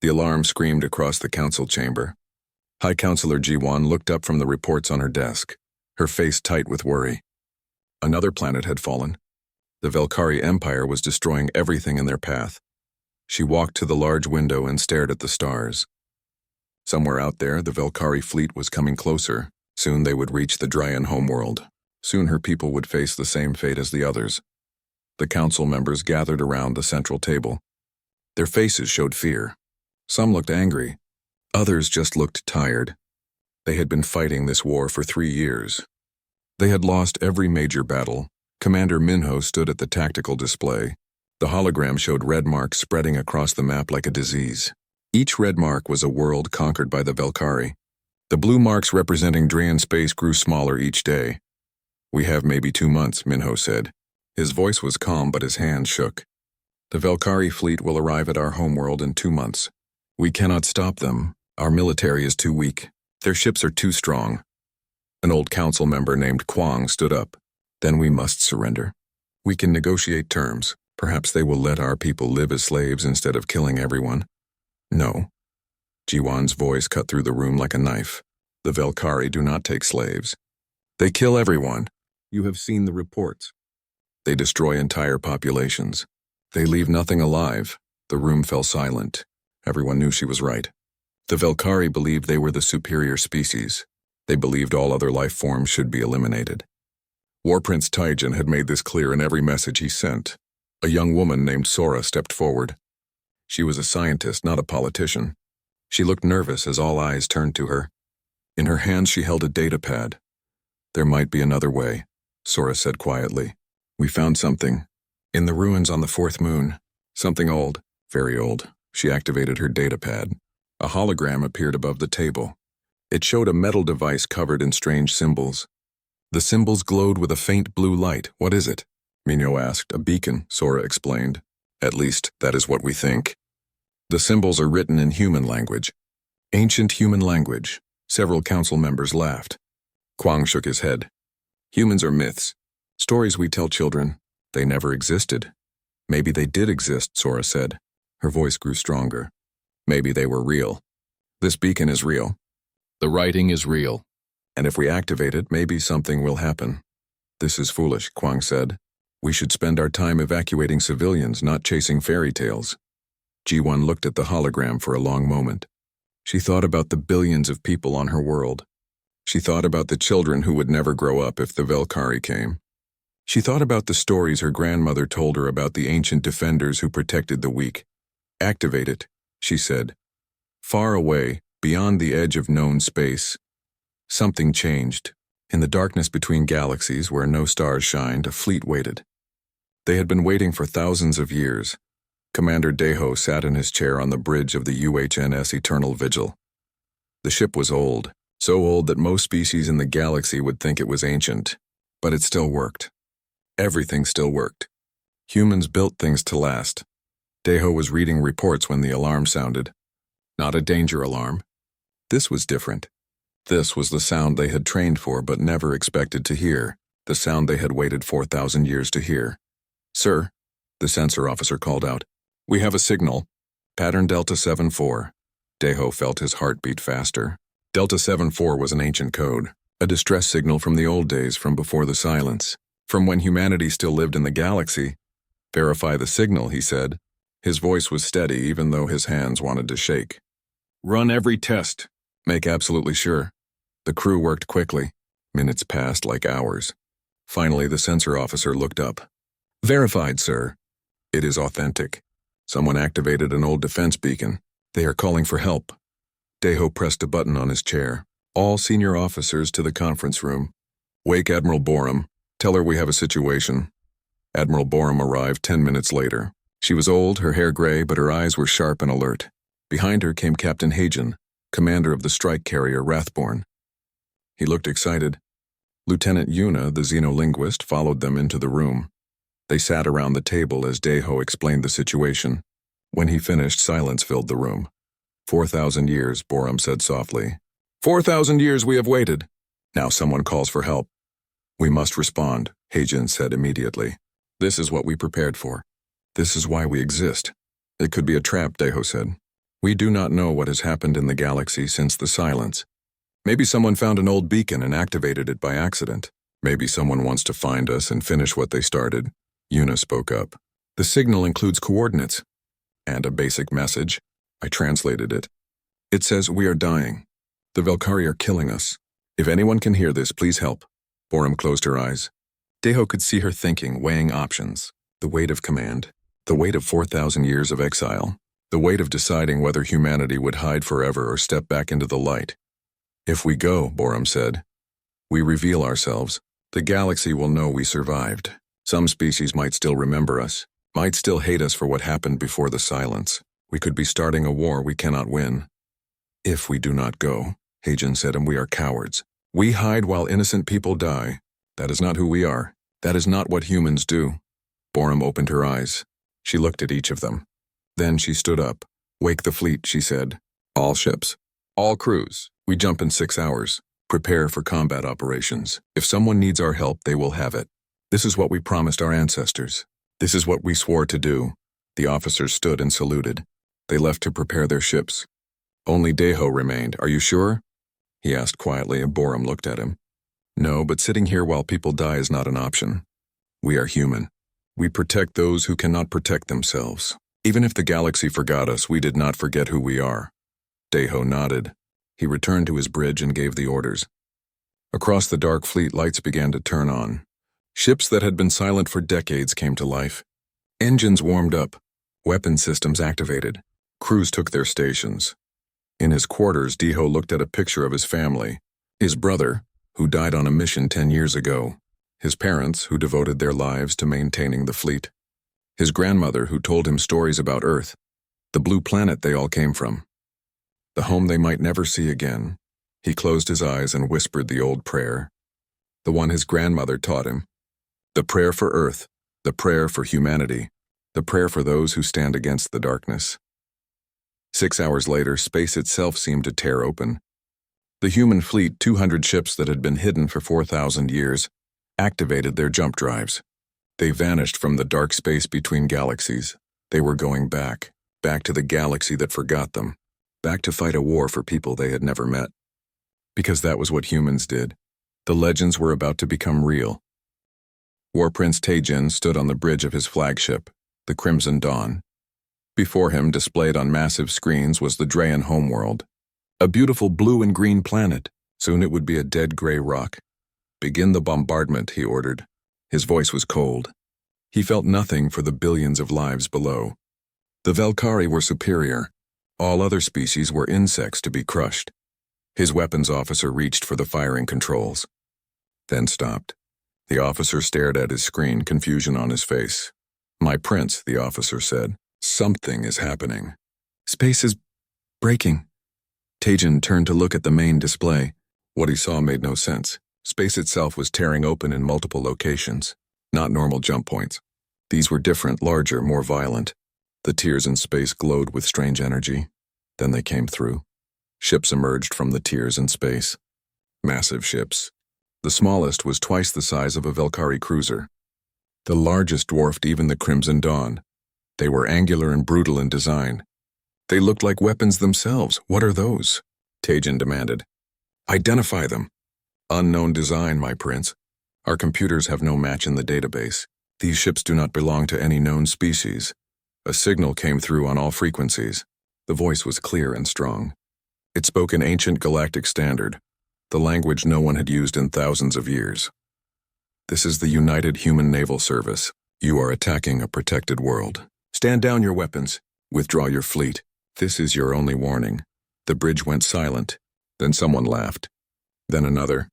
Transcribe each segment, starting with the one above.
The alarm screamed across the council chamber. High Counselor Jiwan looked up from the reports on her desk, her face tight with worry. Another planet had fallen. The Velkari Empire was destroying everything in their path. She walked to the large window and stared at the stars. Somewhere out there, the Velkari fleet was coming closer. Soon they would reach the Dryan homeworld. Soon her people would face the same fate as the others. The council members gathered around the central table. Their faces showed fear. Some looked angry. Others just looked tired. They had been fighting this war for 3 years. They had lost every major battle. Commander Minho stood at the tactical display. The hologram showed red marks spreading across the map like a disease. Each red mark was a world conquered by the Velkari. The blue marks representing Dryan space grew smaller each day. "We have maybe 2 months," Minho said. His voice was calm, but his hands shook. "The Velkari fleet will arrive at our homeworld in 2 months. We cannot stop them. Our military is too weak. Their ships are too strong." An old council member named Kwang stood up. "Then we must surrender. We can negotiate terms. Perhaps they will let our people live as slaves instead of killing everyone." "No." Jiwan's voice cut through the room like a knife. "The Velkari do not take slaves. They kill everyone. You have seen the reports. They destroy entire populations. They leave nothing alive." The room fell silent. Everyone knew she was right. The Velkari believed they were the superior species. They believed all other life forms should be eliminated. War Prince Taijin had made this clear in every message he sent. A young woman named Sora stepped forward. She was a scientist, not a politician. She looked nervous as all eyes turned to her. In her hands she held a data pad. "There might be another way," Sora said quietly. "We found something. In the ruins on the 4th moon. Something old, very old." She activated her data pad. A hologram appeared above the table. It showed a metal device covered in strange symbols. The symbols glowed with a faint blue light. "What is it?" Minho asked. "A beacon," Sora explained. "At least, that is what we think." "The symbols are written in human language." "Ancient human language." Several council members laughed. Kwang shook his head. "Humans are myths. Stories we tell children. They never existed." "Maybe they did exist," Sora said. Her voice grew stronger. "Maybe they were real. This beacon is real. The writing is real. And if we activate it, maybe something will happen." "This is foolish," Kwang said. "We should spend our time evacuating civilians, not chasing fairy tales." Ji-1 looked at the hologram for a long moment. She thought about the billions of people on her world. She thought about the children who would never grow up if the Velkari came. She thought about the stories her grandmother told her about the ancient defenders who protected the weak. "Activate it," she said. Far away, beyond the edge of known space, something changed. In the darkness between galaxies where no stars shined, a fleet waited. They had been waiting for thousands of years. Commander Deho sat in his chair on the bridge of the UHNS Eternal Vigil. The ship was old, so old that most species in the galaxy would think it was ancient. But it still worked. Everything still worked. Humans built things to last. Deho was reading reports when the alarm sounded. Not a danger alarm. This was different. This was the sound they had trained for but never expected to hear, the sound they had waited 4,000 years to hear. "Sir," the sensor officer called out, "we have a signal. Pattern Delta 74. Deho felt his heart beat faster. Delta 74 was an ancient code, a distress signal from the old days, from before the silence, from when humanity still lived in the galaxy. "Verify the signal," he said. His voice was steady even though his hands wanted to shake. "Run every test. Make absolutely sure." The crew worked quickly. Minutes passed like hours. Finally, the sensor officer looked up. "Verified, sir." "It is authentic. Someone activated an old defense beacon. They are calling for help." Deho pressed a button on his chair. "All senior officers to the conference room. Wake Admiral Borum. Tell her we have a situation." Admiral Borum arrived 10 minutes later. She was old, her hair gray, but her eyes were sharp and alert. Behind her came Captain Hagen, commander of the strike carrier Rathborn. He looked excited. Lieutenant Yuna, the xenolinguist, followed them into the room. They sat around the table as Deho explained the situation. When he finished, silence filled the room. 4,000 years, Borum said softly. 4,000 years we have waited. Now someone calls for help. We must respond, Hagen said immediately. This is what we prepared for. This is why we exist. It could be a trap, Deho said. We do not know what has happened in the galaxy since the silence. Maybe someone found an old beacon and activated it by accident. Maybe someone wants to find us and finish what they started. Yuna spoke up. The signal includes coordinates and a basic message. I translated it. It says, "We are dying. The Velkari are killing us. If anyone can hear this, please help." Borum closed her eyes. Deho could see her thinking, weighing options. The weight of command. The weight of 4,000 years of exile. The weight of deciding whether humanity would hide forever or step back into the light. "If we go," Borum said, "we reveal ourselves. The galaxy will know we survived. Some species might still remember us, might still hate us for what happened before the silence. We could be starting a war we cannot win. If we do not go," Hagen said, "and we are cowards. We hide while innocent people die. That is not who we are. That is not what humans do." Borum opened her eyes. She looked at each of them. Then she stood up. "Wake the fleet," she said. "All ships. All crews. We jump in 6 hours. Prepare for combat operations. If someone needs our help, they will have it. This is what we promised our ancestors. This is what we swore to do." The officers stood and saluted. They left to prepare their ships. Only Deho remained. "Are you sure?" he asked quietly, and Borum looked at him. "No, but sitting here while people die is not an option. We are human. We protect those who cannot protect themselves. Even if the galaxy forgot us, we did not forget who we are." Deho nodded. He returned to his bridge and gave the orders. Across the dark fleet, lights began to turn on. Ships that had been silent for decades came to life. Engines warmed up. Weapon systems activated. Crews took their stations. In his quarters, Deho looked at a picture of his family. His brother, who died on a mission 10 years ago. His parents, who devoted their lives to maintaining the fleet. His grandmother, who told him stories about Earth, the blue planet they all came from. The home they might never see again. He closed his eyes and whispered the old prayer. The one his grandmother taught him. The prayer for Earth, the prayer for humanity, the prayer for those who stand against the darkness. 6 hours later, space itself seemed to tear open. The human fleet, 200 ships that had been hidden for 4,000 years, activated their jump drives. They vanished from the dark space between galaxies. They were going back to the galaxy that forgot them, back to fight a war for people they had never met. Because that was what humans did. The legends were about to become real. War Prince Taejin stood on the bridge of his flagship, the Crimson Dawn. Before him, displayed on massive screens, was the Drayan homeworld. A beautiful blue and green planet. Soon it would be a dead gray rock. "Begin the bombardment," he ordered. His voice was cold. He felt nothing for the billions of lives below. The Velkari were superior. All other species were insects to be crushed. His weapons officer reached for the firing controls, then stopped. The officer stared at his screen, confusion on his face. "My prince," the officer said. "Something is happening." "Space is breaking." Taejin turned to look at the main display. What he saw made no sense. Space itself was tearing open in multiple locations, not normal jump points. These were different, larger, more violent. The tiers in space glowed with strange energy. Then they came through. Ships emerged from the tiers in space. Massive ships. The smallest was twice the size of a Velkari cruiser. The largest dwarfed even the Crimson Dawn. They were angular and brutal in design. They looked like weapons themselves. "What are those?" Taejin demanded. "Identify them." "Unknown design, my prince. Our computers have no match in the database. These ships do not belong to any known species." A signal came through on all frequencies. The voice was clear and strong. It spoke an ancient galactic standard, the language no one had used in thousands of years. "This is the United Human Naval Service. You are attacking a protected world. Stand down your weapons. Withdraw your fleet. This is your only warning." The bridge went silent. Then someone laughed. Then another.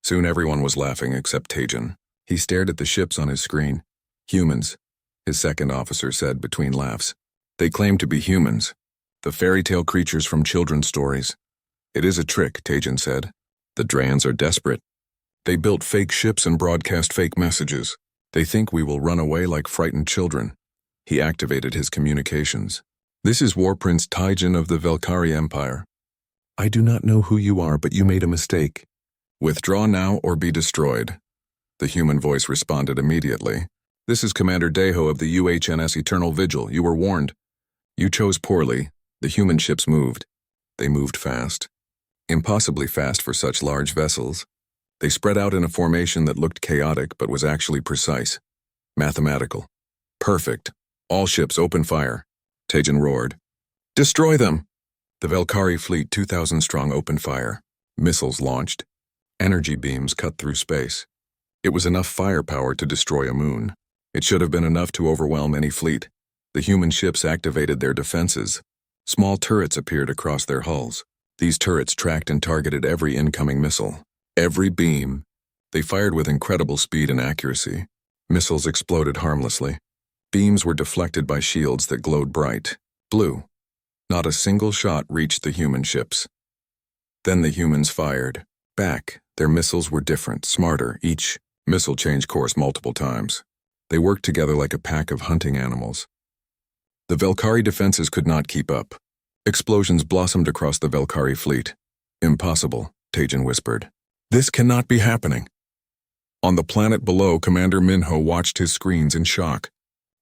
Soon everyone was laughing except Taejin. He stared at the ships on his screen. "Humans," his second officer said between laughs. "They claim to be humans. The fairy tale creatures from children's stories." "It is a trick," Taejin said. "The Drayans are desperate. They built fake ships and broadcast fake messages. They think we will run away like frightened children." He activated his communications. "This is War Prince Taejin of the Velkari Empire. I do not know who you are, but you made a mistake. Withdraw now or be destroyed." The human voice responded immediately. "This is Commander Deho of the UHNS Eternal Vigil. You were warned. You chose poorly. The human ships moved. They moved fast. Impossibly fast for such large vessels. They spread out in a formation that looked chaotic but was actually precise. Mathematical. Perfect. All ships open fire. Tejan roared. Destroy them! The Velkari fleet 2,000 strong opened fire. Missiles launched. Energy beams cut through space. It was enough firepower to destroy a moon. It should have been enough to overwhelm any fleet. The human ships activated their defenses. Small turrets appeared across their hulls. These turrets tracked and targeted every incoming missile. Every beam. They fired with incredible speed and accuracy. Missiles exploded harmlessly. Beams were deflected by shields that glowed bright blue. Not a single shot reached the human ships. Then the humans fired. Back. Their missiles were different, smarter. Each missile changed course multiple times. They worked together like a pack of hunting animals. The Velkari defenses could not keep up. Explosions blossomed across the Velkari fleet. Impossible, Tejan whispered. This cannot be happening. On the planet below, Commander Minho watched his screens in shock.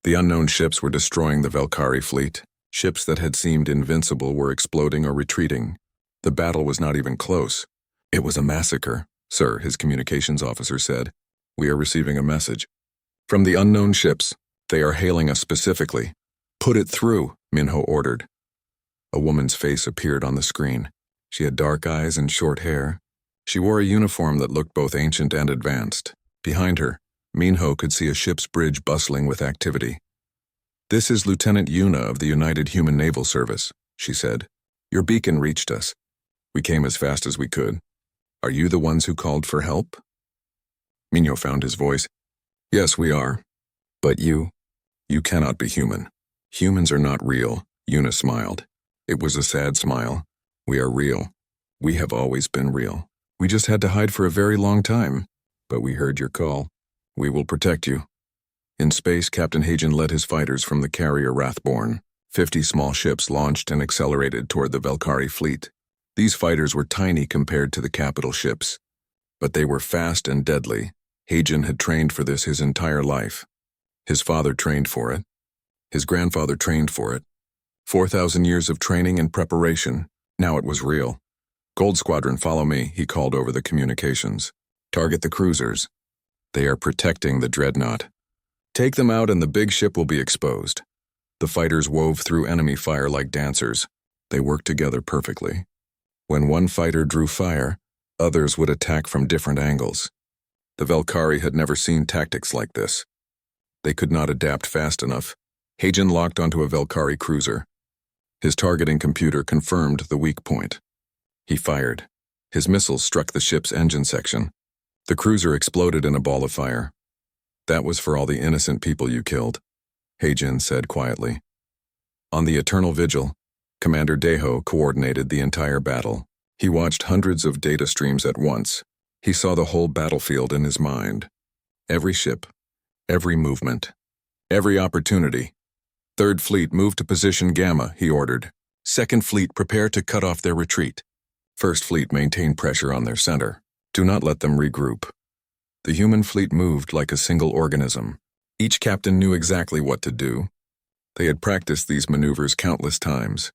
The unknown ships were destroying the Velkari fleet. Ships that had seemed invincible were exploding or retreating. The battle was not even close. It was a massacre, sir, his communications officer said. We are receiving a message. From the unknown ships. They are hailing us specifically. Put it through, Minho ordered. A woman's face appeared on the screen. She had dark eyes and short hair. She wore a uniform that looked both ancient and advanced. Behind her, Minho could see a ship's bridge bustling with activity. This is Lieutenant Yuna of the United Human Naval Service, she said. Your beacon reached us. We came as fast as we could. Are you the ones who called for help? Minho found his voice. Yes, we are. But you cannot be human. Humans are not real, Yuna smiled. It was a sad smile. We are real. We have always been real. We just had to hide for a very long time. But we heard your call. We will protect you. In space, Captain Hagen led his fighters from the carrier Wrathborn. 50 small ships launched and accelerated toward the Velkari fleet. These fighters were tiny compared to the capital ships. But they were fast and deadly. Hagen had trained for this his entire life. His father trained for it. His grandfather trained for it. 4,000 years of training and preparation. Now it was real. Gold Squadron, follow me, he called over the communications. Target the cruisers. They are protecting the dreadnought. Take them out and the big ship will be exposed. The fighters wove through enemy fire like dancers. They worked together perfectly. When one fighter drew fire, others would attack from different angles. The Velkari had never seen tactics like this. They could not adapt fast enough. Hagen locked onto a Velkari cruiser. His targeting computer confirmed the weak point. He fired. His missiles struck the ship's engine section. The cruiser exploded in a ball of fire. That was for all the innocent people you killed, Hagen said quietly. On the Eternal Vigil, Commander Deho coordinated the entire battle. He watched hundreds of data streams at once. He saw the whole battlefield in his mind. Every ship, every movement, every opportunity. Third Fleet, move to position Gamma, he ordered. Second Fleet, prepare to cut off their retreat. First Fleet, maintain pressure on their center. Do not let them regroup. The human fleet moved like a single organism. Each captain knew exactly what to do. They had practiced these maneuvers countless times.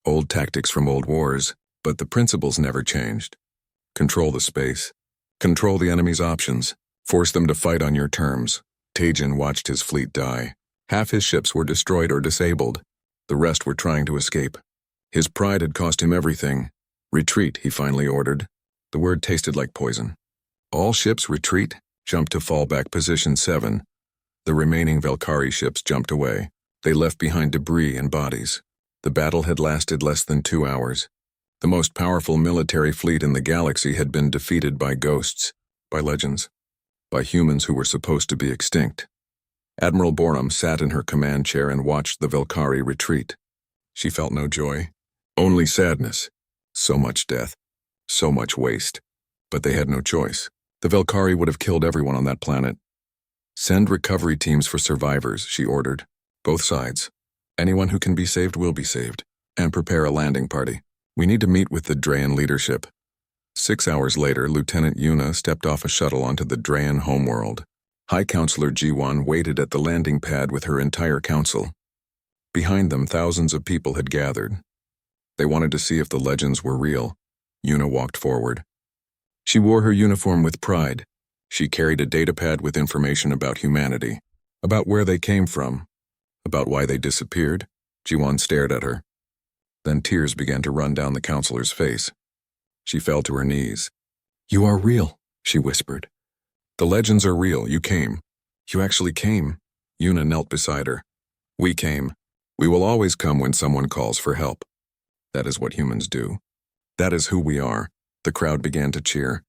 Old tactics from old wars, but the principles never changed. Control the space. Control the enemy's options. Force them to fight on your terms. Tejan watched his fleet die. Half his ships were destroyed or disabled. The rest were trying to escape. His pride had cost him everything. Retreat, he finally ordered. The word tasted like poison. All ships retreat, jump to fallback position 7. The remaining Velkari ships jumped away. They left behind debris and bodies. The battle had lasted less than 2 hours. The most powerful military fleet in the galaxy had been defeated by ghosts, by legends, by humans who were supposed to be extinct. Admiral Borum sat in her command chair and watched the Velkari retreat. She felt no joy, only sadness. So much death, so much waste. But they had no choice. The Velkari would have killed everyone on that planet. Send recovery teams for survivors, she ordered. Both sides. Anyone who can be saved will be saved. And prepare a landing party. We need to meet with the Drayan leadership. 6 hours later, Lieutenant Yuna stepped off a shuttle onto the Drayan homeworld. High Counselor G1 waited at the landing pad with her entire council. Behind them, thousands of people had gathered. They wanted to see if the legends were real. Yuna walked forward. She wore her uniform with pride. She carried a datapad with information about humanity, about where they came from, about why they disappeared. Ji-won stared at her. Then tears began to run down the counselor's face. She fell to her knees. "You are real," she whispered. "The legends are real. You came. You actually came." Yuna knelt beside her. "We came. We will always come when someone calls for help. That is what humans do. That is who we are." The crowd began to cheer.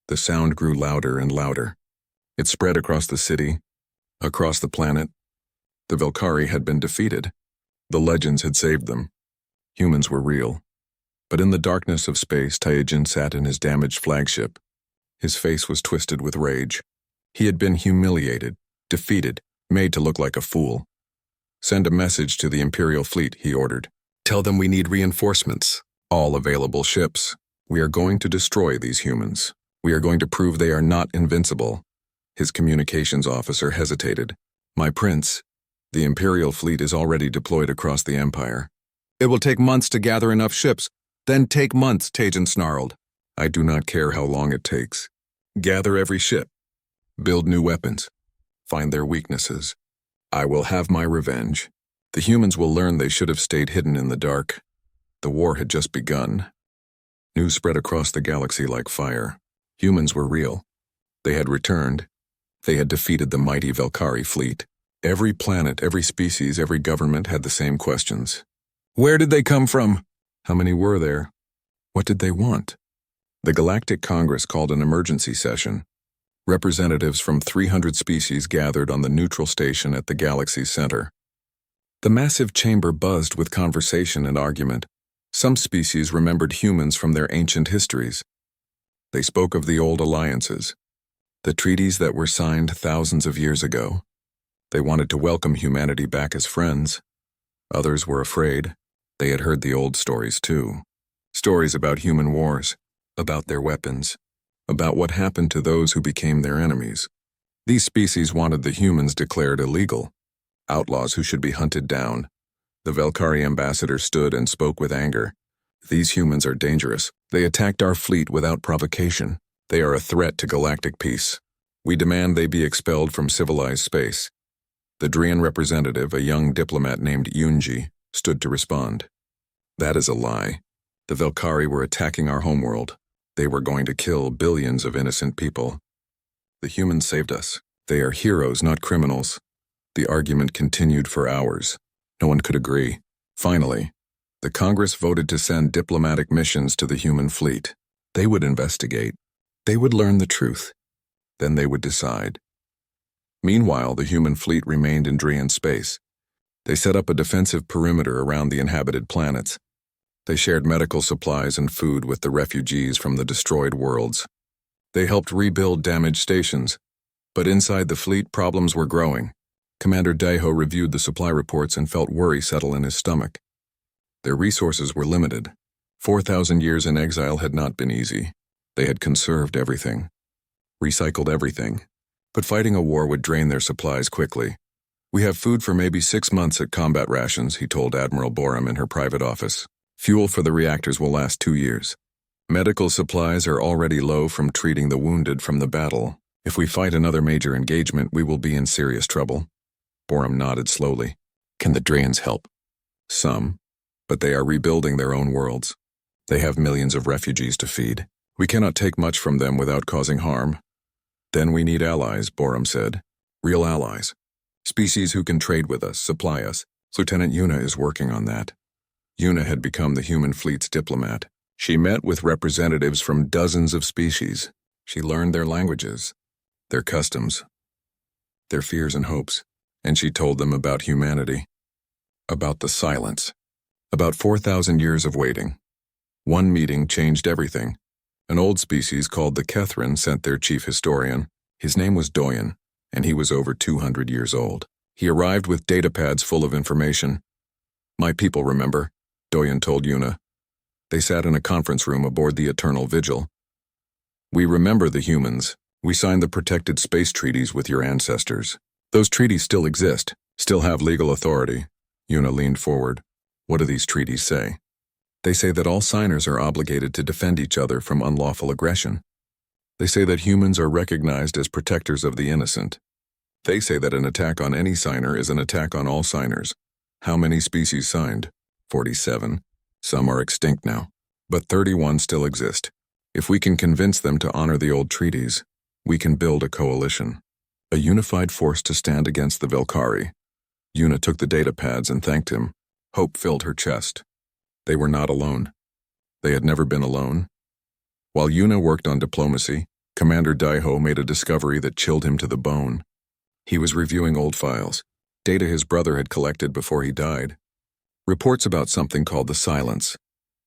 The sound grew louder and louder. It spread across the city, across the planet. The Valkyrie had been defeated. The legends had saved them. Humans were real. But in the darkness of space, Taejin sat in his damaged flagship. His face was twisted with rage. He had been humiliated, defeated, made to look like a fool. "Send a message to the Imperial fleet," he ordered. "Tell them we need reinforcements. All available ships. We are going to destroy these humans. We are going to prove they are not invincible." His communications officer hesitated. "My prince, the Imperial fleet is already deployed across the Empire." "It will take months to gather enough ships." "Then take months," Taejin snarled. "I do not care how long it takes. Gather every ship. Build new weapons. Find their weaknesses. I will have my revenge. The humans will learn they should have stayed hidden in the dark." The war had just begun. News spread across the galaxy like fire. Humans were real. They had returned. They had defeated the mighty Valkyrie fleet. Every planet, every species, every government had the same questions. Where did they come from? How many were there? What did they want? The Galactic Congress called an emergency session. Representatives from 300 species gathered on the neutral station at the galaxy's center. The massive chamber buzzed with conversation and argument. Some species remembered humans from their ancient histories. They spoke of the old alliances, the treaties that were signed thousands of years ago. They wanted to welcome humanity back as friends. Others were afraid. They had heard the old stories too. Stories about human wars, about their weapons, about what happened to those who became their enemies. These species wanted the humans declared illegal, outlaws who should be hunted down. The Valkyrie ambassador stood and spoke with anger. "These humans are dangerous. They attacked our fleet without provocation. They are a threat to galactic peace. We demand they be expelled from civilized space." The Drian representative, a young diplomat named Yunji, stood to respond. "That is a lie. The Valkyrie were attacking our homeworld. They were going to kill billions of innocent people. The humans saved us. They are heroes, not criminals." The argument continued for hours. No one could agree. Finally, the Congress voted to send diplomatic missions to the human fleet. They would investigate. They would learn the truth. Then they would decide. Meanwhile, the human fleet remained in Drian space. They set up a defensive perimeter around the inhabited planets. They shared medical supplies and food with the refugees from the destroyed worlds. They helped rebuild damaged stations. But inside the fleet, problems were growing. Commander Daiho reviewed the supply reports and felt worry settle in his stomach. Their resources were limited. 4,000 years in exile had not been easy. They had conserved everything, recycled everything. But fighting a war would drain their supplies quickly. "We have food for maybe 6 months at combat rations," he told Admiral Borum in her private office. "Fuel for the reactors will last 2 years. Medical supplies are already low from treating the wounded from the battle. If we fight another major engagement, we will be in serious trouble." Borum nodded slowly. "Can the Drayans help?" "Some, but they are rebuilding their own worlds. They have millions of refugees to feed. We cannot take much from them without causing harm." "Then we need allies," Borum said. "Real allies. Species who can trade with us, supply us. Lieutenant Yuna is working on that." Yuna had become the human fleet's diplomat. She met with representatives from dozens of species. She learned their languages, their customs, their fears and hopes, and she told them about humanity, about the silence, about 4,000 years of waiting. One meeting changed everything. An old species called the Kethrin sent their chief historian. His name was Doyen, and he was over 200 years old. He arrived with datapads full of information. "My people remember," Doyen told Yuna. They sat in a conference room aboard the Eternal Vigil. "We remember the humans. We signed the protected space treaties with your ancestors. Those treaties still exist, still have legal authority." Yuna leaned forward. "What do these treaties say?" They say that all signers are obligated to defend each other from unlawful aggression. They say that humans are recognized as protectors of the innocent. They say that an attack on any signer is an attack on all signers. How many species signed? 47. Some are extinct now, but 31 still exist. If we can convince them to honor the old treaties, we can build a coalition, a unified force to stand against the Valkyrie. Una took the data pads and thanked him. Hope filled her chest. They were not alone. They had never been alone. While Una worked on diplomacy, Commander Daiho made a discovery that chilled him to the bone. He was reviewing old files, data his brother had collected before he died. Reports about something called the Silence.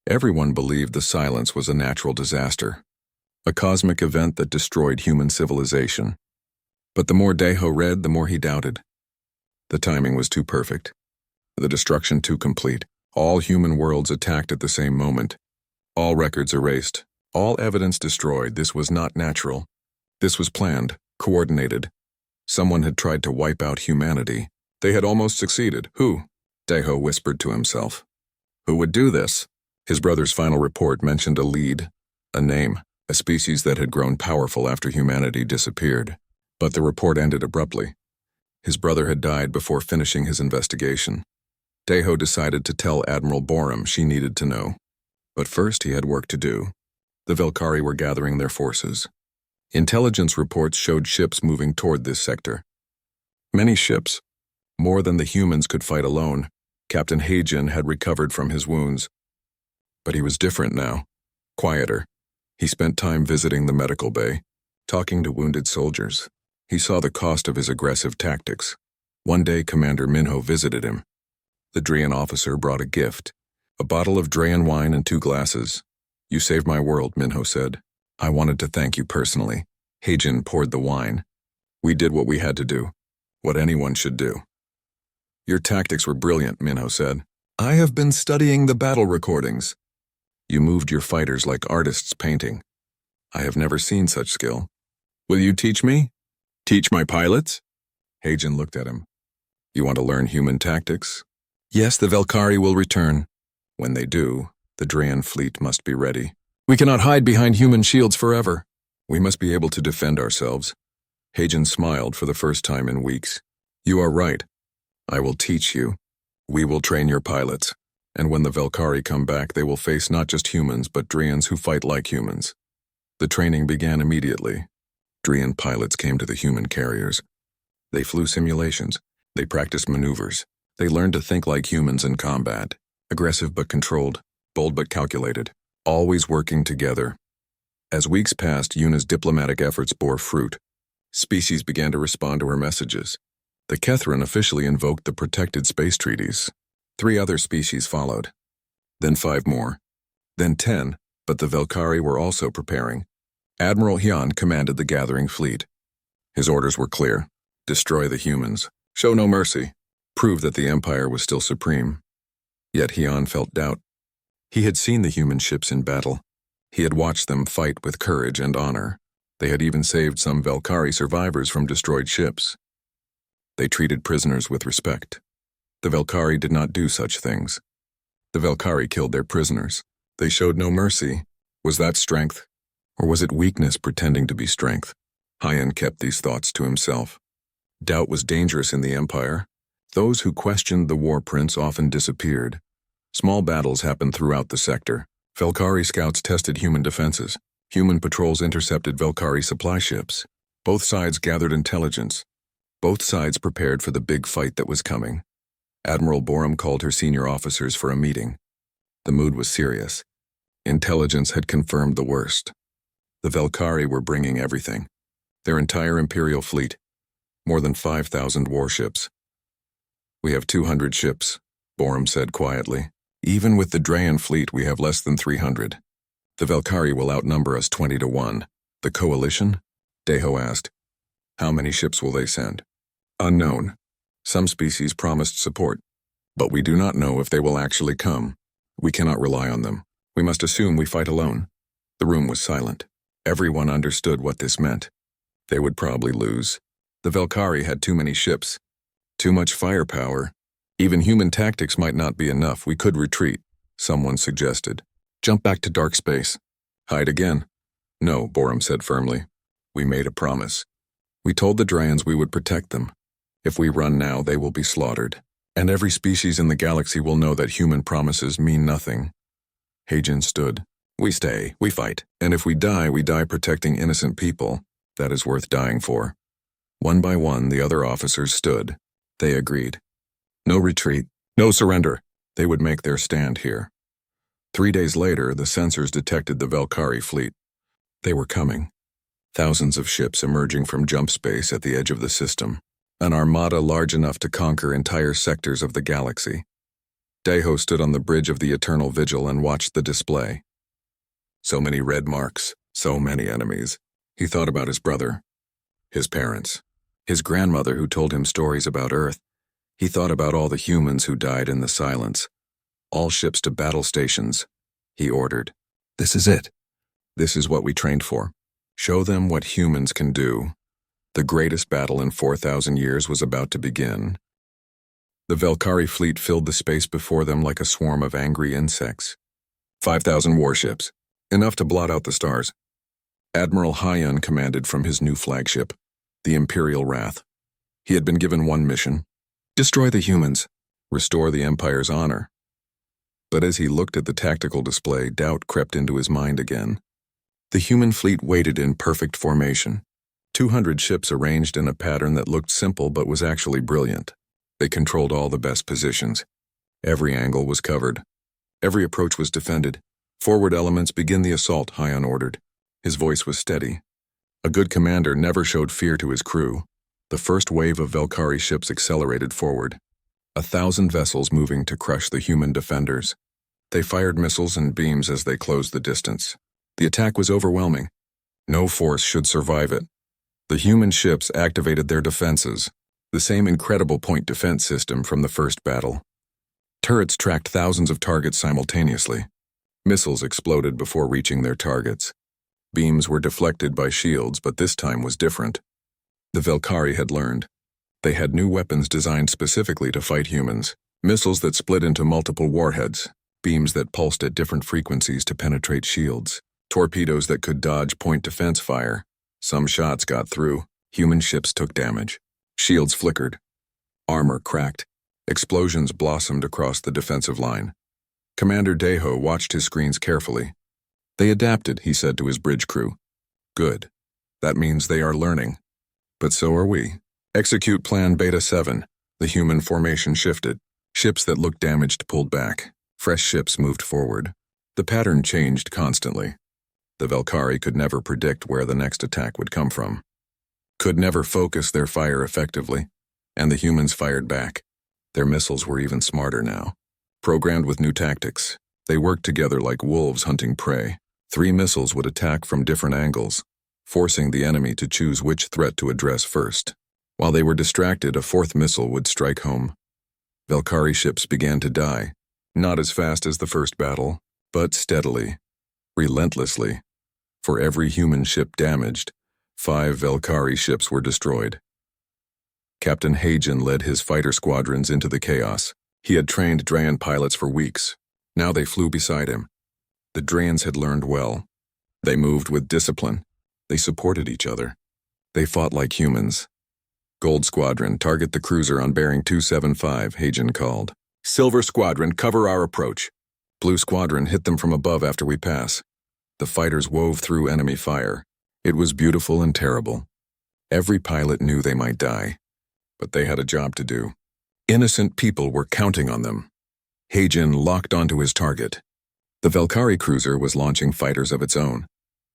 Everyone believed the Silence was a natural disaster, a cosmic event that destroyed human civilization. But the more Daiho read, the more he doubted. The timing was too perfect. The destruction too complete. All human worlds attacked at the same moment. All records erased. All evidence destroyed. This was not natural. This was planned, coordinated. Someone had tried to wipe out humanity. They had almost succeeded. Who? Daiho whispered to himself. Who would do this? His brother's final report mentioned a lead, a name, a species that had grown powerful after humanity disappeared. But the report ended abruptly. His brother had died before finishing his investigation. Daiho decided to tell Admiral Borum she needed to know. But first he had work to do. The Valkyrie were gathering their forces. Intelligence reports showed ships moving toward this sector. Many ships, more than the humans could fight alone. Captain Heijin had recovered from his wounds. But he was different now, quieter. He spent time visiting the medical bay, talking to wounded soldiers. He saw the cost of his aggressive tactics. One day Commander Minho visited him. The Drean officer brought a gift, a bottle of Drean wine and 2 glasses. You saved my world, Minho said. I wanted to thank you personally. Heijin poured the wine. We did what we had to do, what anyone should do. Your tactics were brilliant, Minho said. I have been studying the battle recordings. You moved your fighters like artists painting. I have never seen such skill. Will you teach me? Teach my pilots? Heijin looked at him. You want to learn human tactics? Yes, the Valkyrie will return. When they do, the Drean fleet must be ready. We cannot hide behind human shields forever. We must be able to defend ourselves. Heijin smiled for the first time in weeks. You are right. I will teach you. We will train your pilots. And when the Valkyrie come back, they will face not just humans, but Dreans who fight like humans. The training began immediately. Drean pilots came to the human carriers. They flew simulations. They practiced maneuvers. They learned to think like humans in combat, aggressive but controlled, bold but calculated, always working together. As weeks passed, Una's diplomatic efforts bore fruit. Species began to respond to her messages. The Kethran officially invoked the protected space treaties. 3 other species followed. Then 5 more. Then 10, but the Valkyrie were also preparing. Admiral Hyun commanded the gathering fleet. His orders were clear. Destroy the humans. Show no mercy. Prove that the Empire was still supreme. Yet Hyun felt doubt. He had seen the human ships in battle. He had watched them fight with courage and honor. They had even saved some Valkyrie survivors from destroyed ships. They treated prisoners with respect. The Valkyrie did not do such things. The Valkyrie killed their prisoners. They showed no mercy. Was that strength? Or was it weakness pretending to be strength? Hyun kept these thoughts to himself. Doubt was dangerous in the Empire. Those who questioned the war prince often disappeared. Small battles happened throughout the sector. Valkyrie scouts tested human defenses. Human patrols intercepted Valkyrie supply ships. Both sides gathered intelligence. Both sides prepared for the big fight that was coming. Admiral Borum called her senior officers for a meeting. The mood was serious. Intelligence had confirmed the worst. The Valkyrie were bringing everything. Their entire Imperial fleet. More than 5,000 warships. We have 200 ships, Borum said quietly. Even with the Drean fleet, we have less than 300. The Valkyrie will outnumber us 20 to 1. The coalition? Daiho asked. How many ships will they send? Unknown. Some species promised support, but we do not know if they will actually come. We cannot rely on them. We must assume we fight alone. The room was silent. Everyone understood what this meant. They would probably lose. The Valkyrie had too many ships. Too much firepower. Even human tactics might not be enough. We could retreat. Someone suggested. Jump back to dark space. Hide again. No, Borum said firmly. We made a promise. We told the Drayans we would protect them. If we run now, they will be slaughtered. And every species in the galaxy will know that human promises mean nothing. Heijin stood. We stay, we fight. And if we die protecting innocent people. That is worth dying for. One by one, the other officers stood. They agreed. No retreat, no surrender. They would make their stand here. 3 days later, the sensors detected the Valkyrie fleet. They were coming. Thousands of ships emerging from jump space at the edge of the system. An armada large enough to conquer entire sectors of the galaxy. Daiho stood on the bridge of the Eternal Vigil and watched the display. So many red marks, so many enemies. He thought about his brother, his parents, his grandmother who told him stories about Earth. He thought about all the humans who died in the silence. All ships to battle stations. He ordered. This is it. This is what we trained for. Show them what humans can do. The greatest battle in 4,000 years was about to begin. The Valkyrie fleet filled the space before them like a swarm of angry insects. 5,000 warships. Enough to blot out the stars. Admiral Hyun commanded from his new flagship, the Imperial Wrath. He had been given one mission: destroy the humans, restore the Empire's honor. But as he looked at the tactical display, doubt crept into his mind again. The human fleet waited in perfect formation. 200 ships arranged in a pattern that looked simple but was actually brilliant. They controlled all the best positions. Every angle was covered. Every approach was defended. Forward elements, begin the assault, Hyun ordered. His voice was steady. A good commander never showed fear to his crew. The first wave of Valkyrie ships accelerated forward. 1,000 vessels moving to crush the human defenders. They fired missiles and beams as they closed the distance. The attack was overwhelming. No force should survive it. The human ships activated their defenses, the same incredible point defense system from the first battle. Turrets tracked thousands of targets simultaneously. Missiles exploded before reaching their targets. Beams were deflected by shields, but this time was different. The Valkyrie had learned. They had new weapons designed specifically to fight humans. Missiles that split into multiple warheads. Beams that pulsed at different frequencies to penetrate shields. Torpedoes that could dodge point defense fire. Some shots got through. Human ships took damage. Shields flickered. Armor cracked. Explosions blossomed across the defensive line. Commander Daiho watched his screens carefully. They adapted, he said to his bridge crew. Good. That means they are learning. But so are we. Execute Plan Beta 7. The human formation shifted. Ships that looked damaged pulled back. Fresh ships moved forward. The pattern changed constantly. The Valkyrie could never predict where the next attack would come from. Could never focus their fire effectively. And the humans fired back. Their missiles were even smarter now. Programmed with new tactics, they worked together like wolves hunting prey. 3 missiles would attack from different angles, forcing the enemy to choose which threat to address first. While they were distracted, a 4th missile would strike home. Valkyrie ships began to die, not as fast as the first battle, but steadily, relentlessly. For every human ship damaged, 5 Valkyrie ships were destroyed. Captain Heijin led his fighter squadrons into the chaos. He had trained Drayan pilots for weeks. Now they flew beside him. The Drayans had learned well. They moved with discipline. They supported each other. They fought like humans. Gold Squadron, target the cruiser on bearing 275, Heijin called. Silver Squadron, cover our approach. Blue Squadron, hit them from above after we pass. The fighters wove through enemy fire. It was beautiful and terrible. Every pilot knew they might die, but they had a job to do. Innocent people were counting on them. Heijin locked onto his target. The Valkyrie cruiser was launching fighters of its own.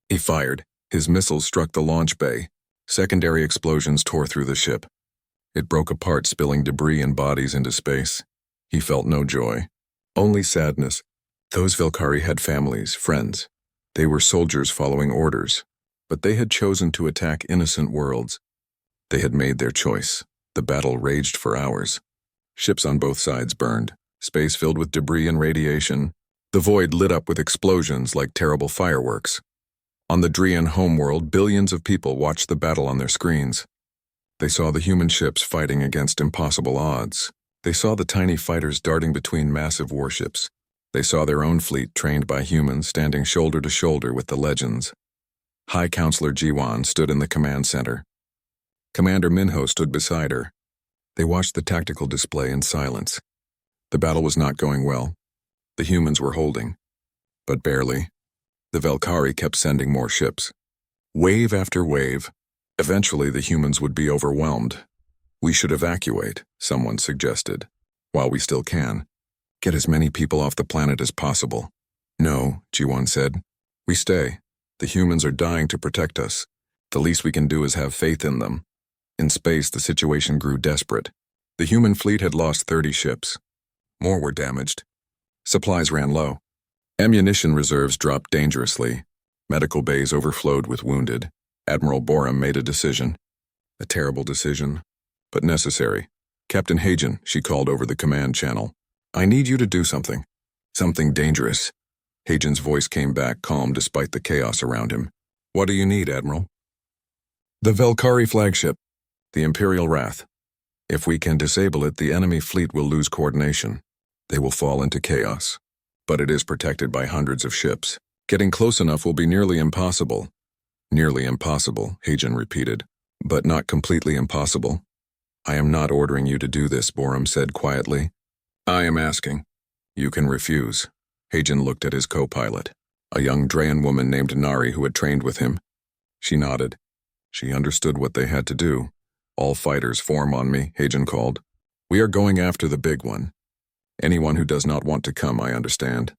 He fired. His missiles struck the launch bay. Secondary explosions tore through the ship. It broke apart, spilling debris and bodies into space. He felt no joy, only sadness. Those Valkyrie had families, friends. They were soldiers following orders, but they had chosen to attack innocent worlds. They had made their choice. The battle raged for hours. Ships on both sides burned, space filled with debris and radiation. The void lit up with explosions like terrible fireworks. On the Drayan homeworld, billions of people watched the battle on their screens. They saw the human ships fighting against impossible odds. They saw the tiny fighters darting between massive warships. They saw their own fleet trained by humans standing shoulder to shoulder with the legends. High Counselor Jiwan stood in the command center. Commander Minho stood beside her. They watched the tactical display in silence. The battle was not going well. The humans were holding, but barely. The Valkyrie kept sending more ships. Wave after wave. Eventually the humans would be overwhelmed. We should evacuate, someone suggested. While we still can. Get as many people off the planet as possible. No, Jiwan said. We stay. The humans are dying to protect us. The least we can do is have faith in them. In space, the situation grew desperate. The human fleet had lost 30 ships. More were damaged. Supplies ran low. Ammunition reserves dropped dangerously. Medical bays overflowed with wounded. Admiral Borum made a decision. A terrible decision, but necessary. Captain Hagen, she called over the command channel. I need you to do something. Something dangerous. Hagen's voice came back calm despite the chaos around him. What do you need, Admiral? The Valkyrie flagship. The Imperial Wrath. If we can disable it, the enemy fleet will lose coordination. They will fall into chaos. But it is protected by hundreds of ships. Getting close enough will be nearly impossible. Nearly impossible, Hagen repeated. But not completely impossible. I am not ordering you to do this, Borum said quietly. I am asking. You can refuse. Hagen looked at his co-pilot, a young Drayan woman named Nari who had trained with him. She nodded. She understood what they had to do. All fighters form on me, Hagen called. We are going after the big one. Anyone who does not want to come, I understand.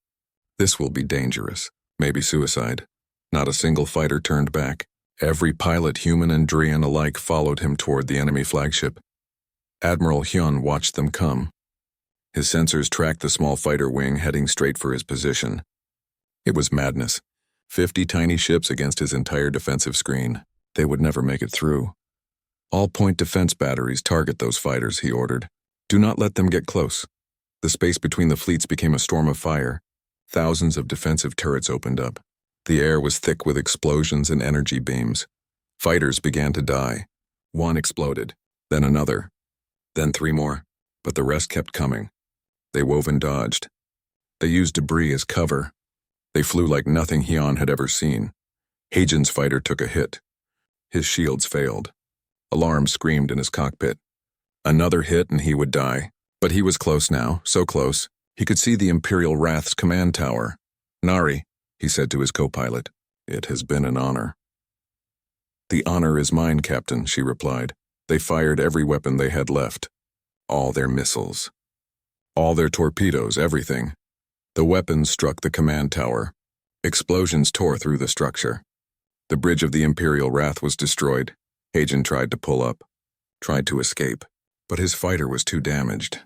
This will be dangerous, maybe suicide. Not a single fighter turned back. Every pilot, human and Drayan alike, followed him toward the enemy flagship. Admiral Hyun watched them come. His sensors tracked the small fighter wing heading straight for his position. It was madness. 50 tiny ships against his entire defensive screen. They would never make it through. All point defense batteries target those fighters, he ordered. Do not let them get close. The space between the fleets became a storm of fire. Thousands of defensive turrets opened up. The air was thick with explosions and energy beams. Fighters began to die. One exploded, then another, then 3 more, but the rest kept coming. They wove and dodged. They used debris as cover. They flew like nothing Hyun had ever seen. Hagen's fighter took a hit. His shields failed. Alarm screamed in his cockpit. Another hit and he would die. But he was close now, so close. He could see the Imperial Wrath's command tower. Nari, he said to his co-pilot, it has been an honor. The honor is mine, Captain, she replied. They fired every weapon they had left. All their missiles. All their torpedoes, everything. The weapons struck the command tower. Explosions tore through the structure. The bridge of the Imperial Wrath was destroyed. Hagen tried to pull up, tried to escape, but his fighter was too damaged.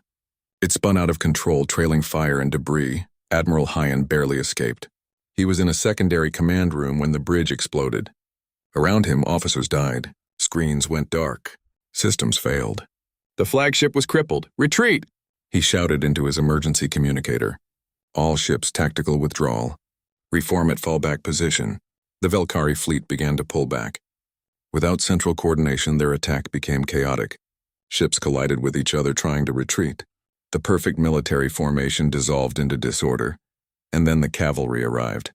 It spun out of control, trailing fire and debris. Admiral Hyun barely escaped. He was in a secondary command room when the bridge exploded. Around him, officers died. Screens went dark. Systems failed. The flagship was crippled. Retreat! He shouted into his emergency communicator. All ships tactical withdrawal. Reform at fallback position. The Valkyrie fleet began to pull back. Without central coordination, their attack became chaotic. Ships collided with each other trying to retreat. The perfect military formation dissolved into disorder, and then the cavalry arrived.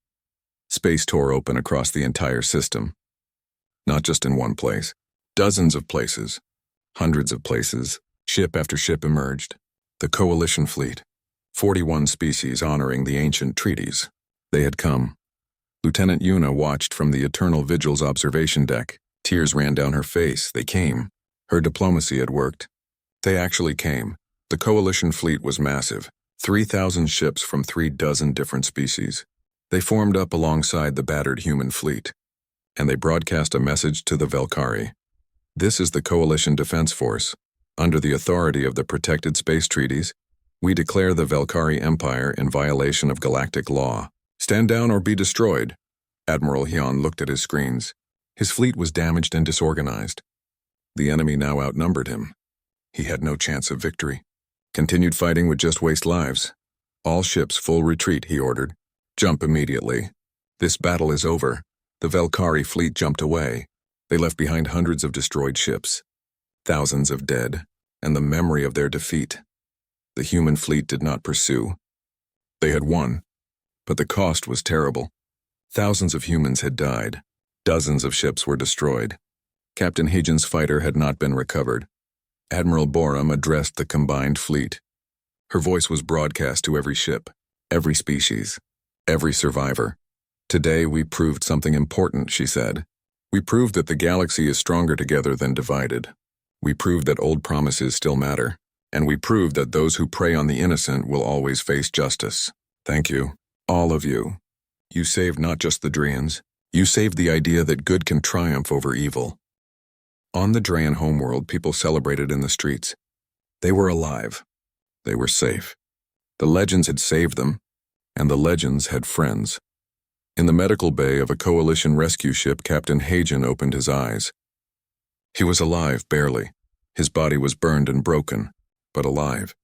Space tore open across the entire system. Not just in one place. Dozens of places. Hundreds of places. Ship after ship emerged. The coalition fleet. 41 species honoring the ancient treaties. They had come. Lieutenant Yuna watched from the Eternal Vigil's observation deck. Tears ran down her face. They came. Her diplomacy had worked. They actually came. The coalition fleet was massive. 3,000 ships from 36 different species. They formed up alongside the battered human fleet. And they broadcast a message to the Valkyrie. This is the Coalition Defense Force. Under the authority of the Protected Space Treaties, we declare the Valkyrie Empire in violation of galactic law. Stand down or be destroyed. Admiral Hyun looked at his screens. His fleet was damaged and disorganized. The enemy now outnumbered him. He had no chance of victory. Continued fighting would just waste lives. All ships full retreat, he ordered. Jump immediately. This battle is over. The Valkyrie fleet jumped away. They left behind hundreds of destroyed ships, thousands of dead, and the memory of their defeat. The human fleet did not pursue. They had won, but the cost was terrible. Thousands of humans had died. Dozens of ships were destroyed. Captain Hagen's fighter had not been recovered. Admiral Borum addressed the combined fleet. Her voice was broadcast to every ship, every species, every survivor. Today we proved something important, she said. We proved that the galaxy is stronger together than divided. We proved that old promises still matter. And we proved that those who prey on the innocent will always face justice. Thank you, all of you. You saved not just the Dreans. You saved the idea that good can triumph over evil. On the Drean homeworld, people celebrated in the streets. They were alive. They were safe. The legends had saved them, and the legends had friends. In the medical bay of a coalition rescue ship, Captain Hagen opened his eyes. He was alive, barely. His body was burned and broken, but alive.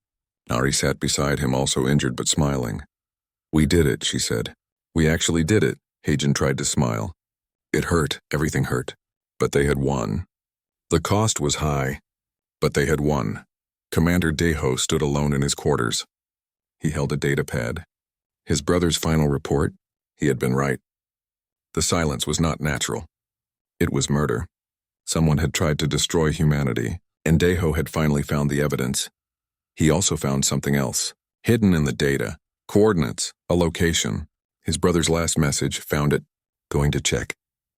Nari sat beside him, also injured but smiling. We did it, she said. We actually did it. Hagen tried to smile. It hurt, everything hurt, but they had won. The cost was high, but they had won. Commander Deho stood alone in his quarters. He held a data pad. His brother's final report, he had been right. The silence was not natural. It was murder. Someone had tried to destroy humanity, and Deho had finally found the evidence. He also found something else, hidden in the data, coordinates, a location. His brother's last message, found it. Going to check.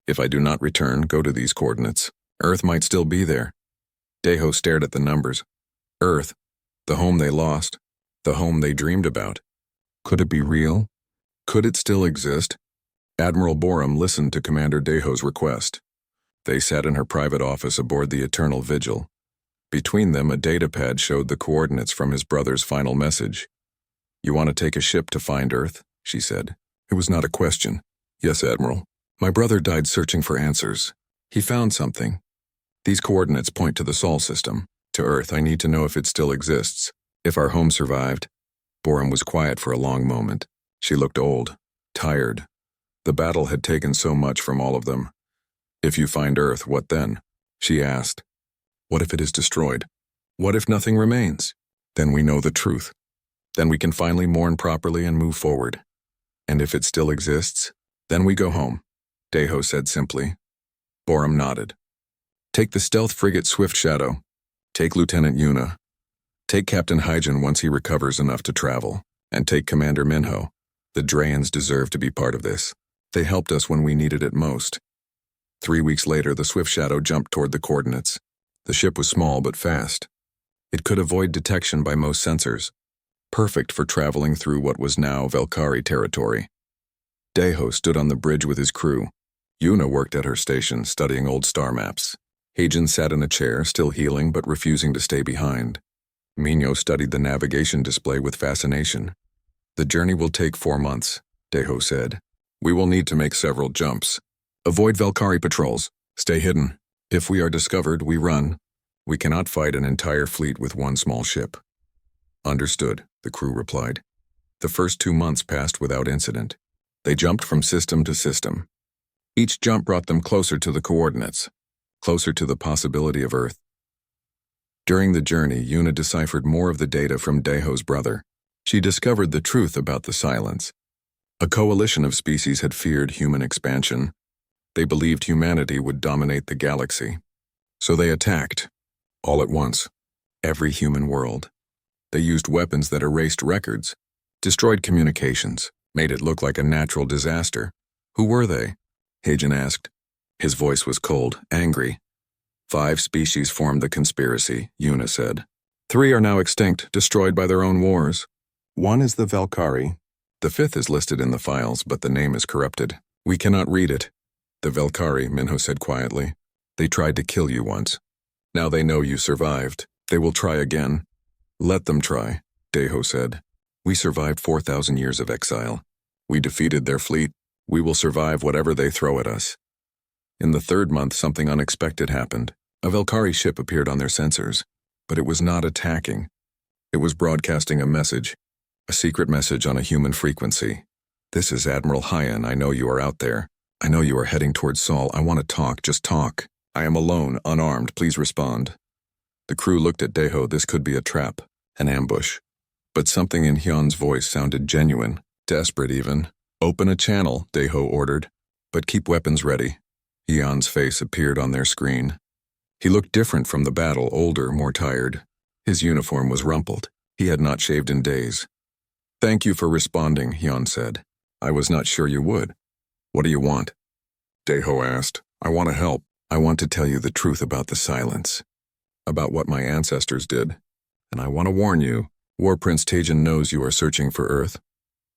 If I do not return, go to these coordinates. Earth might still be there. Deho stared at the numbers. Earth, the home they lost, the home they dreamed about. Could it be real? Could it still exist? Admiral Borum listened to Commander Deho's request. They sat in her private office aboard the Eternal Vigil. Between them, a datapad showed the coordinates from his brother's final message. You want to take a ship to find Earth? She said. It was not a question. Yes, Admiral. My brother died searching for answers. He found something. These coordinates point to the Sol system. To Earth, I need to know if it still exists. If our home survived. Borum was quiet for a long moment. She looked old, tired. The battle had taken so much from all of them. If you find Earth, what then? She asked. What if it is destroyed? What if nothing remains? Then we know the truth. Then we can finally mourn properly and move forward. And if it still exists, then we go home, Deho said simply. Borum nodded. Take the stealth frigate Swift Shadow. Take Lieutenant Yuna. Take Captain Hagen once he recovers enough to travel. And take Commander Minho. The Drayans deserve to be part of this. They helped us when we needed it most. 3 weeks later, the Swift Shadow jumped toward the coordinates. The ship was small but fast. It could avoid detection by most sensors. Perfect for traveling through what was now Velkari territory. Deho stood on the bridge with his crew. Yuna worked at her station, studying old star maps. Hagen sat in a chair, still healing but refusing to stay behind. Minho studied the navigation display with fascination. The journey will take 4 months, Deho said. We will need to make several jumps. Avoid Velkari patrols. Stay hidden. If we are discovered, we run. We cannot fight an entire fleet with one small ship. Understood, the crew replied. The first 2 months passed without incident. They jumped from system to system. Each jump brought them closer to the coordinates, closer to the possibility of Earth. During the journey, Yuna deciphered more of the data from Deho's brother. She discovered the truth about the silence. A coalition of species had feared human expansion. They believed humanity would dominate the galaxy. So they attacked, all at once, every human world. They used weapons that erased records, destroyed communications, made it look like a natural disaster. Who were they? Hagen asked. His voice was cold, angry. 5 species formed the conspiracy, Yuna said. 3 are now extinct, destroyed by their own wars. 1 is the Velkari. The 5th is listed in the files, but the name is corrupted. We cannot read it. The Velkari, Minho said quietly. They tried to kill you once. Now they know you survived. They will try again. Let them try, Deho said. We survived 4,000 years of exile. We defeated their fleet. We will survive whatever they throw at us. In the 3rd month, something unexpected happened. A Velkari ship appeared on their sensors, but it was not attacking. It was broadcasting a message, a secret message on a human frequency. This is Admiral Hyan. I know you are out there. I know you are heading towards Sol. I want to talk. Just talk. I am alone, unarmed. Please respond. The crew looked at Deho. This could be a trap, an ambush. But something in Hyun's voice sounded genuine, desperate even. "Open a channel," Daeho ordered. "But keep weapons ready." Hyun's face appeared on their screen. He looked different from the battle, older, more tired. His uniform was rumpled. He had not shaved in days. "Thank you for responding," Hyun said. "I was not sure you would." "What do you want?" Daeho asked. "I want to help. I want to tell you the truth about the silence. About what my ancestors did. And I want to warn you, War Prince Taejin knows you are searching for Earth.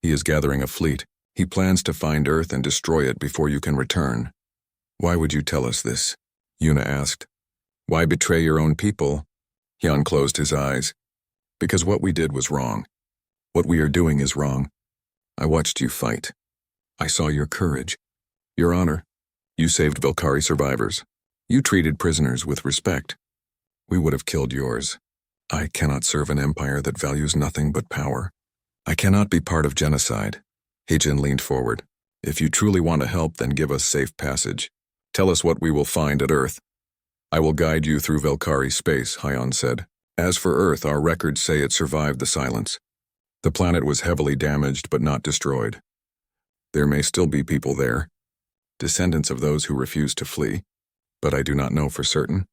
He is gathering a fleet. He plans to find Earth and destroy it before you can return." "Why would you tell us this?" Yuna asked. "Why betray your own people?" Hyun closed his eyes. "Because what we did was wrong. What we are doing is wrong. I watched you fight. I saw your courage, your honor. You saved Valkyrie survivors. You treated prisoners with respect. We would have killed yours. I cannot serve an empire that values nothing but power. I cannot be part of genocide." Heijin leaned forward. "If you truly want to help, then give us safe passage. Tell us what we will find at Earth." "I will guide you through Valkyrie space," Hyun said. "As for Earth, our records say it survived the silence. The planet was heavily damaged but not destroyed. There may still be people there, descendants of those who refused to flee, but I do not know for certain.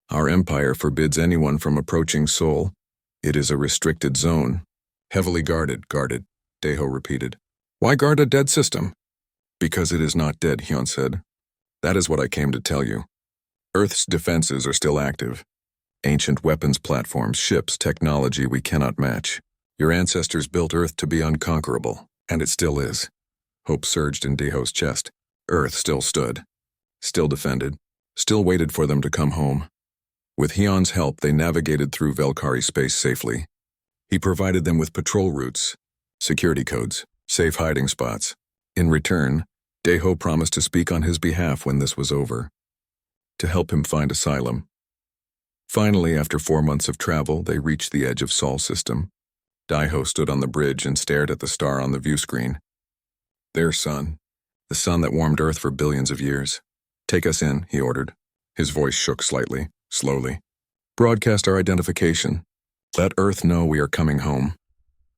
Our empire forbids anyone from approaching Seoul. It is a restricted zone. Heavily guarded, Daeho repeated. "Why guard a dead system?" "Because it is not dead," Hyun said. "That is what I came to tell you. Earth's defenses are still active. Ancient weapons platforms, ships, technology we cannot match. Your ancestors built Earth to be unconquerable, and it still is." Hope surged in Daeho's chest. Earth still stood, still defended, still waited for them to come home. With Hyun's help, they navigated through Valkyrie space safely. He provided them with patrol routes, security codes, safe hiding spots. In return, Daeho promised to speak on his behalf when this was over, to help him find asylum. Finally, after 4 months of travel, they reached the edge of Sol system. Daeho stood on the bridge and stared at the star on the view screen. "Their sun, the sun that warmed Earth for billions of years. Take us in," he ordered. His voice shook slightly, slowly. "Broadcast our identification. Let Earth know we are coming home."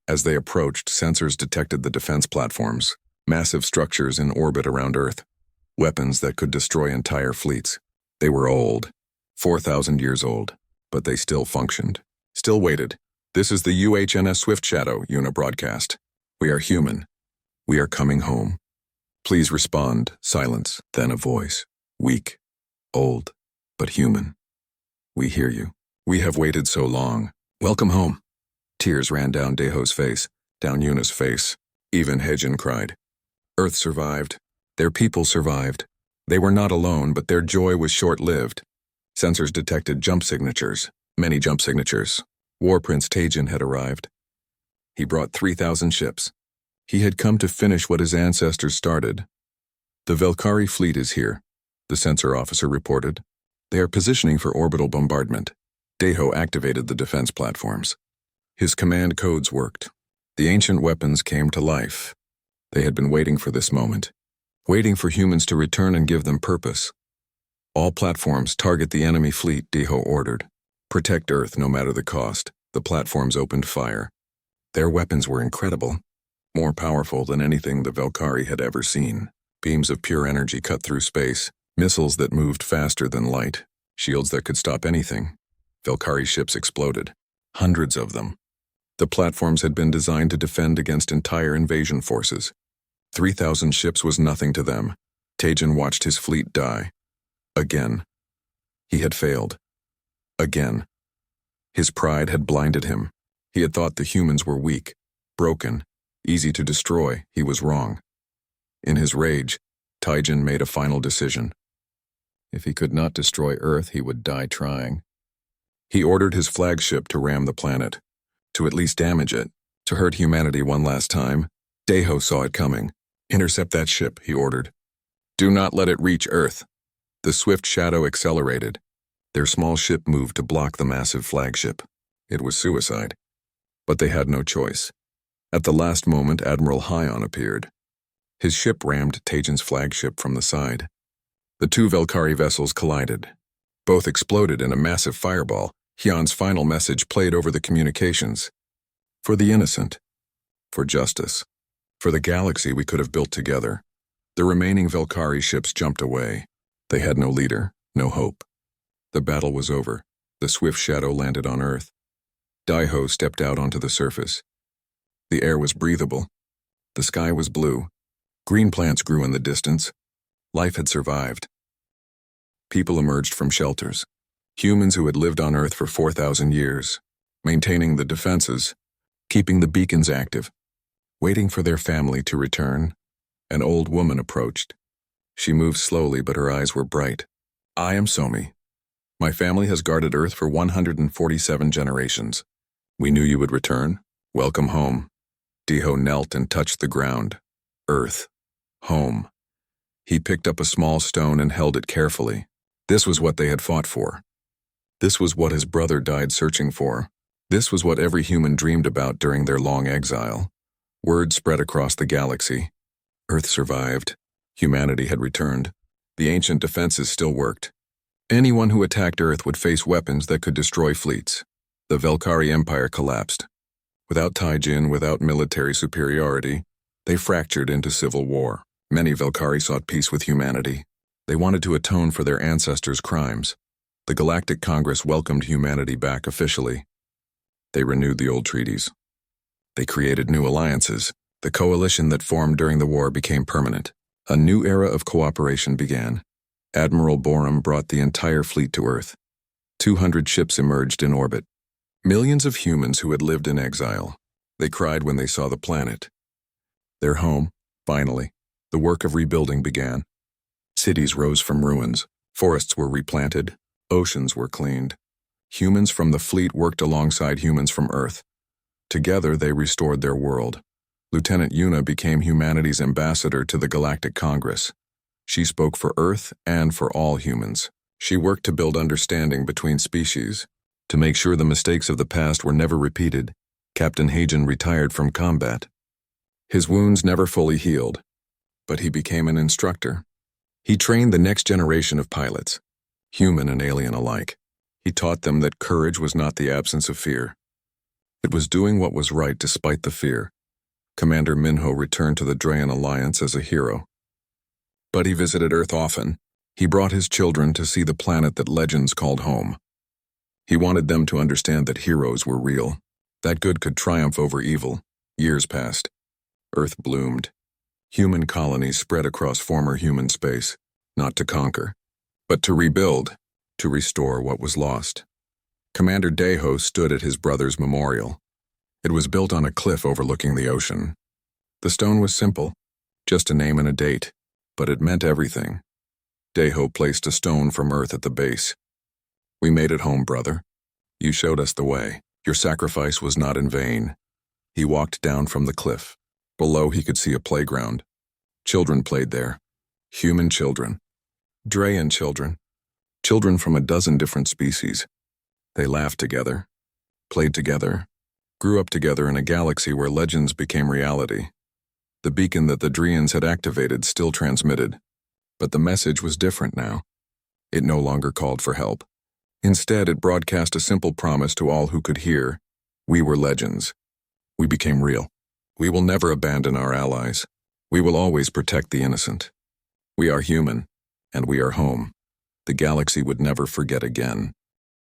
As they approached, sensors detected the defense platforms, massive structures in orbit around Earth, weapons that could destroy entire fleets. They were old, 4,000 years old, but they still functioned, still waited. "This is the UHNS Swift Shadow," Yuna broadcast. "We are human. We are coming home. Please respond." Silence, then a voice. Weak, old, but human. "We hear you. We have waited so long. Welcome home." Tears ran down Daeho's face, down Yuna's face. Even Heijin cried. Earth survived. Their people survived. They were not alone, but their joy was short-lived. Sensors detected jump signatures, many jump signatures. War Prince Taejin had arrived. He brought 3,000 ships. He had come to finish what his ancestors started. "The Valkyrie fleet is here," the sensor officer reported. "They are positioning for orbital bombardment." Daeho activated the defense platforms. His command codes worked. The ancient weapons came to life. They had been waiting for this moment, waiting for humans to return and give them purpose. "All platforms target the enemy fleet," Daeho ordered. "Protect Earth no matter the cost." The platforms opened fire. Their weapons were incredible, more powerful than anything the Valkyrie had ever seen. Beams of pure energy cut through space, missiles that moved faster than light, shields that could stop anything. Valkyrie ships exploded, hundreds of them. The platforms had been designed to defend against entire invasion forces. 3,000 ships was nothing to them. Taejin watched his fleet die. Again. He had failed. Again. His pride had blinded him. He had thought the humans were weak, broken, easy to destroy. He was wrong. In his rage, Taejin made a final decision. If he could not destroy Earth, he would die trying. He ordered his flagship to ram the planet, to at least damage it, to hurt humanity one last time. Daeho saw it coming. "Intercept that ship," he ordered. "Do not let it reach Earth." The Swift Shadow accelerated. Their small ship moved to block the massive flagship. It was suicide. But they had no choice. At the last moment, Admiral Hyun appeared. His ship rammed Taejin's flagship from the side. The two Valkyrie vessels collided. Both exploded in a massive fireball. Hyun's final message played over the communications. For the innocent. For justice. For the galaxy we could have built together. The remaining Velkari ships jumped away. They had no leader, no hope. The battle was over. The swift shadow landed on Earth. Daiho stepped out onto the surface. The air was breathable. The sky was blue. Green plants grew in the distance. Life had survived. People emerged from shelters. Humans who had lived on Earth for 4,000 years, maintaining the defenses, keeping the beacons active, waiting for their family to return. An old woman approached. She moved slowly, but her eyes were bright. I am Somi. My family has guarded Earth for 147 generations. We knew you would return. Welcome home. Daiho knelt and touched the ground. Earth. Home. He picked up a small stone and held it carefully. This was what they had fought for. This was what his brother died searching for. This was what every human dreamed about during their long exile. Word spread across the galaxy. Earth survived. Humanity had returned. The ancient defenses still worked. Anyone who attacked Earth would face weapons that could destroy fleets. The Velkari Empire collapsed. Without Taijin, without military superiority, they fractured into civil war. Many Velkari sought peace with humanity. They wanted to atone for their ancestors' crimes. The Galactic Congress welcomed humanity back officially. They renewed the old treaties. They created new alliances. The coalition that formed during the war became permanent. A new era of cooperation began. Admiral Borum brought the entire fleet to Earth. 200 ships emerged in orbit. Millions of humans who had lived in exile. They cried when they saw the planet. Their home, finally. The work of rebuilding began. Cities rose from ruins. Forests were replanted. Oceans were cleaned. Humans from the fleet worked alongside humans from Earth. Together they restored their world. Lieutenant Yuna became humanity's ambassador to the Galactic Congress. She spoke for Earth and for all humans. She worked to build understanding between species. To make sure the mistakes of the past were never repeated, Captain Hagen retired from combat. His wounds never fully healed, but he became an instructor. He trained the next generation of pilots, human and alien alike. He taught them that courage was not the absence of fear. It was doing what was right despite the fear. Commander Minho returned to the Drayan Alliance as a hero. But he visited Earth often. He brought his children to see the planet that legends called home. He wanted them to understand that heroes were real, that good could triumph over evil. Years passed. Earth bloomed. Human colonies spread across former human space, not to conquer, but to rebuild, to restore what was lost. Commander Daiho stood at his brother's memorial. It was built on a cliff overlooking the ocean. The stone was simple, just a name and a date, but it meant everything. Daiho placed a stone from Earth at the base. We made it home, brother. You showed us the way. Your sacrifice was not in vain. He walked down from the cliff. Below he could see a playground. Children played there. Human children. Drayan children. Children from a dozen different species. They laughed together, played together, grew up together in a galaxy where legends became reality. The beacon that the Drians had activated still transmitted, but the message was different now. It no longer called for help. Instead, it broadcast a simple promise to all who could hear. We were legends. We became real. We will never abandon our allies. We will always protect the innocent. We are human, and we are home. The galaxy would never forget again.